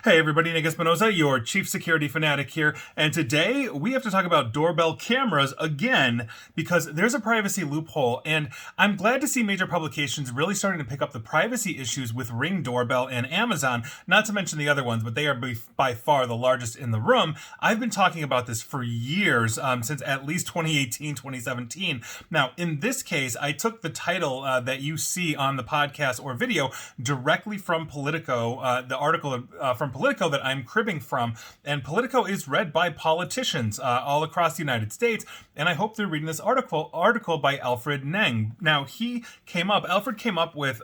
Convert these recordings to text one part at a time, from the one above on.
Hey everybody, Nick Espinosa, your chief security fanatic here, and today we have to talk about doorbell cameras again because there's a privacy loophole, and I'm glad to see major publications really starting to pick up the privacy issues with Ring Doorbell and Amazon, not to mention the other ones, but they are by far the largest in the room. I've been talking about this for years, since at least 2018, 2017. Now, in this case, I took the title that you see on the podcast or video directly from Politico, the article from Politico that I'm cribbing from, and Politico is read by politicians all across the United States, and I hope they're reading this article by Alfred Neng. Now, Alfred came up with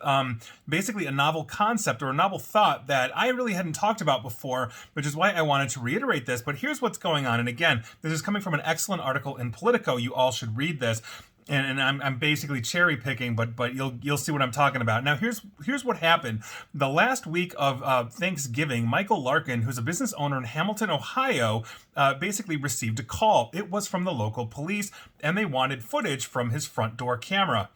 basically a novel concept or a novel thought that I really hadn't talked about before, which is why I wanted to reiterate this, but here's what's going on, and again, this is coming from an excellent article in Politico. You all should read this. And I'm basically cherry picking, but you'll see what I'm talking about. Now here's what happened. The last week of Thanksgiving, Michael Larkin, who's a business owner in Hamilton, Ohio, basically received a call. It was from the local police, and they wanted footage from his front door camera.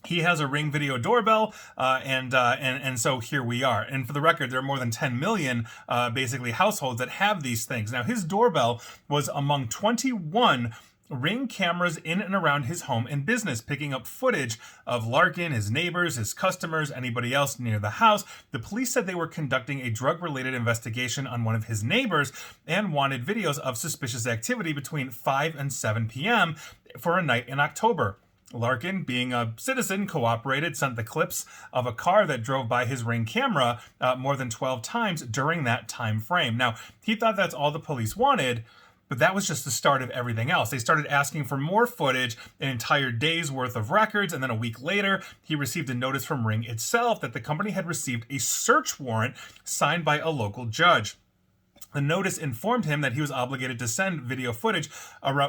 He has a Ring video doorbell, and so here we are. And for the record, there are more than 10 million basically households that have these things. Now his doorbell was among 21 Ring cameras in and around his home and business, picking up footage of Larkin, his neighbors, his customers, anybody else near the house. The police said they were conducting a drug-related investigation on one of his neighbors and wanted videos of suspicious activity between 5 and 7 p.m. for a night in October. Larkin, being a citizen, cooperated, sent the clips of a car that drove by his Ring camera more than 12 times during that time frame. Now, he thought that's all the police wanted, but that was just the start of everything else. They started asking for more footage, an entire day's worth of records, and then a week later, he received a notice from Ring itself that the company had received a search warrant signed by a local judge. The notice informed him that he was obligated to send video footage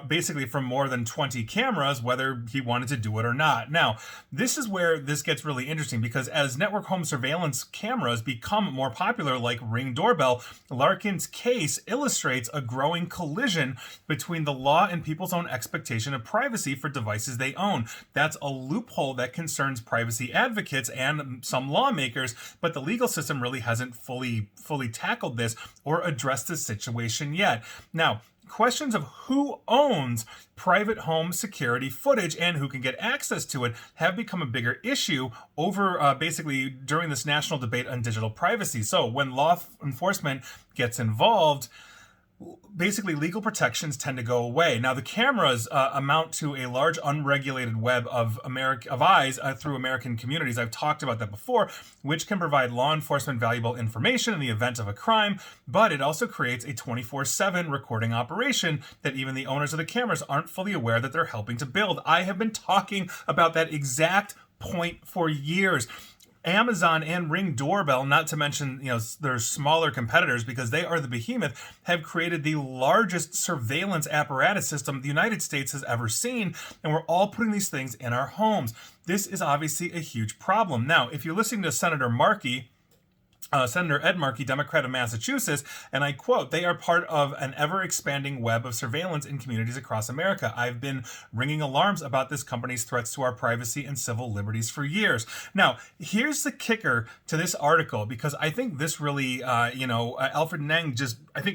basically from more than 20 cameras, whether he wanted to do it or not. Now, this is where this gets really interesting because as network home surveillance cameras become more popular, like Ring Doorbell, Larkin's case illustrates a growing collision between the law and people's own expectation of privacy for devices they own. That's a loophole that concerns privacy advocates and some lawmakers, but the legal system really hasn't fully tackled this or addressed the situation yet. Now, questions of who owns private home security footage and who can get access to it have become a bigger issue over basically during this national debate on digital privacy. So when law enforcement gets involved, basically legal protections tend to go away. Now, the cameras amount to a large unregulated web of eyes through American communities. I've talked about that before, which can provide law enforcement valuable information in the event of a crime, but it also creates a 24/7 recording operation that even the owners of the cameras aren't fully aware that they're helping to build. I have been talking about that exact point for years. Amazon and Ring Doorbell, not to mention, their smaller competitors because they are the behemoth, have created the largest surveillance apparatus system the United States has ever seen, and we're all putting these things in our homes. This is obviously a huge problem. Now, if you're listening to Senator Ed Markey, Democrat of Massachusetts, and I quote, "They are part of an ever-expanding web of surveillance in communities across America. I've been ringing alarms about this company's threats to our privacy and civil liberties for years." Now, here's the kicker to this article, because I think this really, Alfred Neng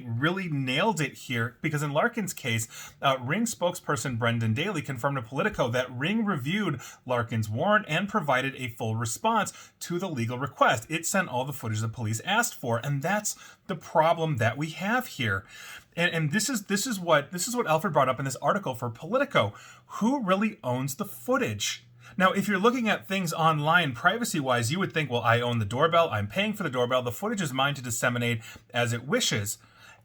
really nailed it here, because in Larkin's case, Ring spokesperson Brendan Daly confirmed to Politico that Ring reviewed Larkin's warrant and provided a full response to the legal request. It sent all the footage the police asked for, and that's the problem that we have here. And this is what Alfred brought up in this article for Politico. Who really owns the footage? Now, if you're looking at things online privacy-wise, you would think, well, I own the doorbell, I'm paying for the doorbell, the footage is mine to disseminate as it wishes.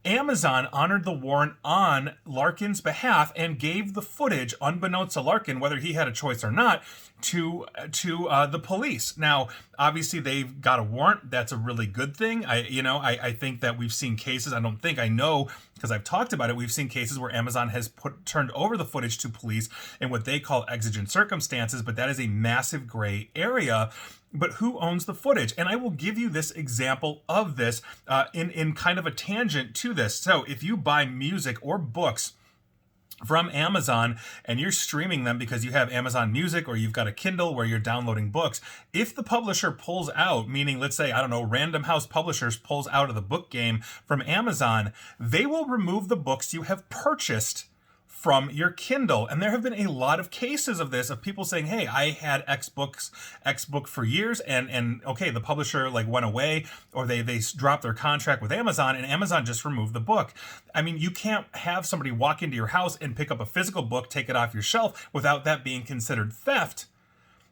Amazon honored the warrant on Larkin's behalf and gave the footage, unbeknownst to Larkin, whether he had a choice or not, to the police. Now, obviously, they've got a warrant. That's a really good thing. I think that we've seen cases. I know because I've talked about it. We've seen cases where Amazon has turned over the footage to police in what they call exigent circumstances, but that is a massive gray area. But who owns the footage? And I will give you this example of this in kind of a tangent to this. So if you buy music or books from Amazon and you're streaming them because you have Amazon Music or you've got a Kindle where you're downloading books, if the publisher pulls out, meaning let's say, I don't know, Random House Publishers pulls out of the book game from Amazon, they will remove the books you have purchased from your Kindle. And there have been a lot of cases of this, of people saying, hey, I had X book for years, and okay, the publisher like went away, or they dropped their contract with Amazon and Amazon just removed the book. I mean, you can't have somebody walk into your house and pick up a physical book, take it off your shelf without that being considered theft.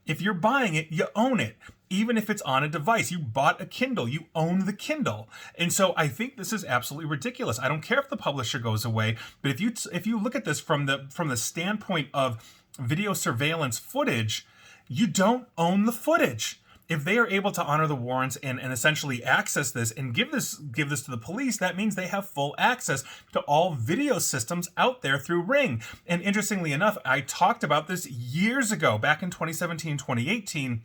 If you're buying it, you own it. Even if it's on a device, you bought a Kindle, you own the Kindle. And so I think this is absolutely ridiculous. I don't care if the publisher goes away, but if you look at this from the standpoint of video surveillance footage, you don't own the footage. If they are able to honor the warrants and essentially access this and give this to the police, that means they have full access to all video systems out there through Ring. And interestingly enough, I talked about this years ago, back in 2017, 2018,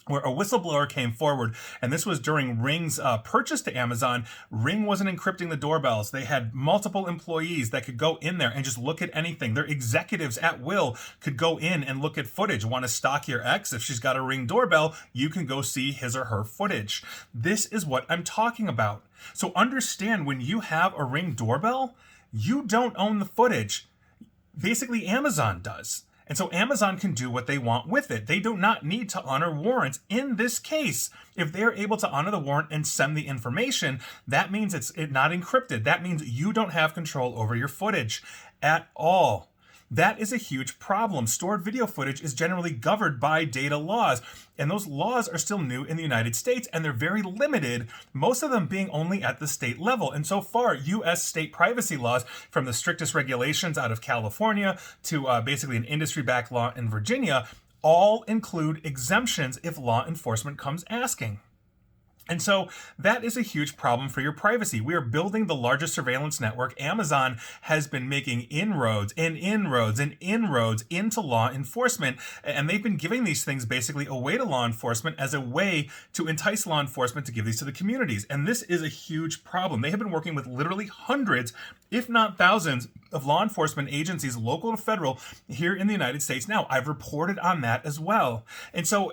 where a whistleblower came forward, and this was during Ring's purchase to Amazon. Ring wasn't encrypting the doorbells. They had multiple employees that could go in there and just look at anything. Their executives at will could go in and look at footage. Want to stalk your ex? If she's got a Ring doorbell, you can go see his or her footage. This is what I'm talking about. So understand, when you have a Ring doorbell, you don't own the footage. Basically, Amazon does. And so Amazon can do what they want with it. They do not need to honor warrants. In this case, if they're able to honor the warrant and send the information, that means it's not encrypted. That means you don't have control over your footage at all. That is a huge problem. Stored video footage is generally governed by data laws, and those laws are still new in the United States, and they're very limited, most of them being only at the state level. And so far, U.S. state privacy laws, from the strictest regulations out of California to basically an industry-backed law in Virginia, all include exemptions if law enforcement comes asking. And so that is a huge problem for your privacy. We are building the largest surveillance network. Amazon has been making inroads into law enforcement, and they've been giving these things basically away to law enforcement as a way to entice law enforcement to give these to the communities. And this is a huge problem. They have been working with literally hundreds, if not thousands, of law enforcement agencies, local and federal, here in the United States now. I've reported on that as well. And so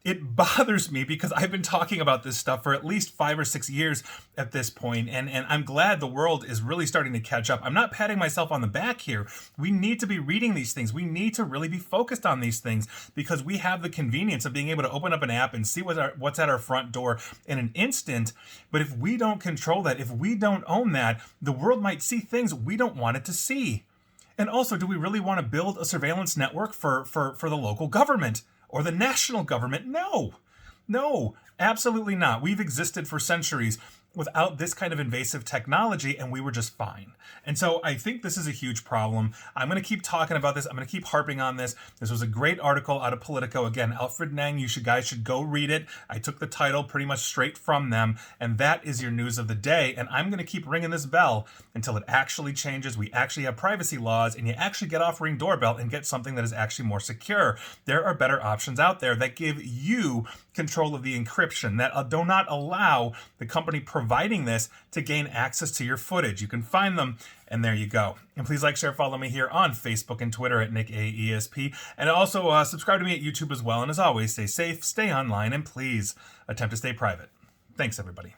it bothers me, because I've been talking about this stuff for at least 5 or 6 years at this point, and I'm glad the world is really starting to catch up. I'm not patting myself on the back here. We need to be reading these things. We need to really be focused on these things, because we have the convenience of being able to open up an app and see what's at our front door in an instant. But if we don't control that, if we don't own that, the world might see things we don't want it to see. And also, do we really want to build a surveillance network for the local government? Or the national government? No, absolutely not. We've existed for centuries without this kind of invasive technology, and we were just fine. And so I think this is a huge problem. I'm going to keep talking about this. I'm going to keep harping on this. This was a great article out of Politico. Again, Alfred Nang, you guys should go read it. I took the title pretty much straight from them, and that is your news of the day. And I'm going to keep ringing this bell until it actually changes. We actually have privacy laws, and you actually get off Ring doorbell and get something that is actually more secure. There are better options out there that give you control of the encryption, that do not allow the company providing this to gain access to your footage. You can find them, and there you go. And please like, share, follow me here on Facebook and Twitter at NickAESP. And also subscribe to me at YouTube as well. And as always, stay safe, stay online, and please attempt to stay private. Thanks, everybody.